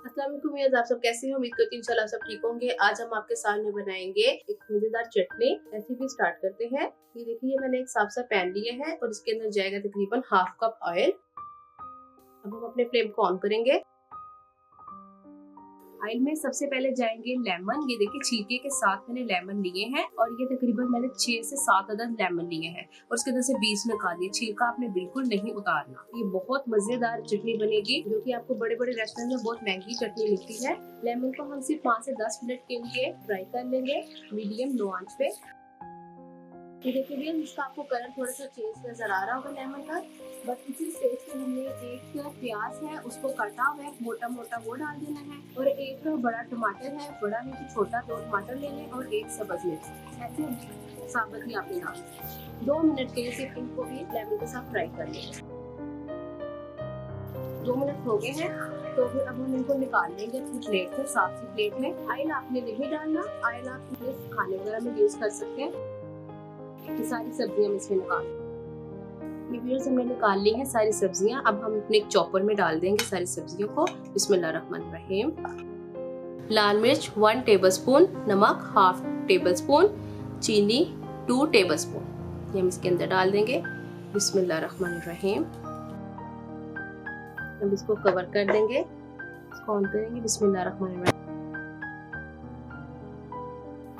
अस्सलाम वालेकुम व्यूअर्स, आप सब कैसे हो? उम्मीद करती हूँ इंशाल्लाह सब ठीक होंगे। आज हम आपके सामने बनाएंगे एक मजेदार चटनी। रेसिपी स्टार्ट करते हैं। ये देखिए, मैंने एक साफ सा पैन लिया है और इसके अंदर जाएगा तकरीबन हाफ कप ऑयल। अब हम अपने फ्लेम को ऑन करेंगे। ऑयल में सबसे पहले जाएंगे लेमन। ये देखिए, छिलके के साथ मैंने लेमन लिए हैं और ये तकरीबन मैंने 6 से 7 अदद लेमन लिए हैं और उसके अंदर से बीज निकालिए। छिलका आपने बिल्कुल नहीं उतारना। ये बहुत मजेदार चटनी बनेगी जो कि आपको बड़े बड़े रेस्टोरेंट में बहुत महंगी चटनी मिलती है। लेमन को हम सिर्फ 5 से 10 मिनट के लिए फ्राई कर लेंगे मीडियम लो आंच पे। ये देखिए भैया, इसका आपको कलर थोड़ा सा चेंज नजर आ रहा होगा लेमन का। बस इसी स्टेज पे हमने एक प्याज है उसको काटा हुआ है मोटा मोटा, वो डाल देना है। और एक बड़ा टमाटर है, बड़ा नहीं तो छोटा, 2 टमाटर ले लें और एक सब्ज मिर्च ऐसे साबुत ही आपने डाल। 2 मिनट के लिए सिर्फ इनको भी लेमन के साथ फ्राई कर लें। 2 मिनट हो गए हैं तो फिर अब हम इनको निकाल लेंगे अपनी प्लेट में, साफ सी प्लेट में। ऑयल आपने नहीं डालना, ऑयल आप अपने खाने वगैरह में यूज कर सकते हैं। ये सारी सब्जियां इसमें निकाल, ये व्यूअर्स हमने निकाल ली हैं सारी सब्जियां। अब हम अपने एक चॉपर में डाल देंगे सारी सब्जियों को। बिस्मिल्लाहिर्रहमानिर्रहीम। लाल मिर्च 1 टेबलस्पून, नमक 1/2 टेबलस्पून, चीनी 2 टेबलस्पून, ये हम इसके अंदर डाल देंगे। बिस्मिल्लाहिर्रहमानिर्रहीम। हम इसको कवर कर देंगे, इसको ऑन करेंगे। बिस्मिल्लाहिर्रहमानिर्रहीम।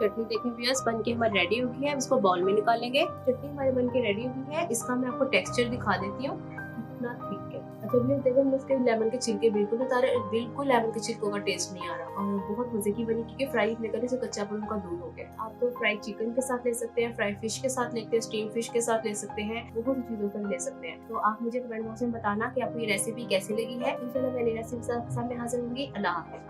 चटनी देखें व्यूअर्स बन के हमारी रेडी हो गई है। इसको बाउल में निकालेंगे। चटनी हमारी बन के रेडी हो गई है। इसका मैं आपको टेक्सचर दिखा देती हूँ कितना ठीक है। अच्छा व्यूअर्स देखो, हम इसके लेमन के छिलके बिल्कुल उतारे, बिल्कुल लेमन के छिलकों का टेस्ट नहीं आ रहा और बहुत मजे की बनी क्योंकि फ्राई इतने करने से कच्चापन उनका दूर हो गया। आप तो फ्राई चिकन के साथ ले सकते हैं, फ्राई फिश के साथ लेते हैं, स्टीम फिश के साथ ले सकते हैं, बहुत सी चीजों पर ले सकते हैं। तो आप मुझे कमेंट बॉक्स में बताना कि आपको ये रेसिपी कैसी लगी है। इंशाल्लाह मैं नई रेसिपी के साथ सामने हाजिर होंगी। अल्लाह हाफ़िज़।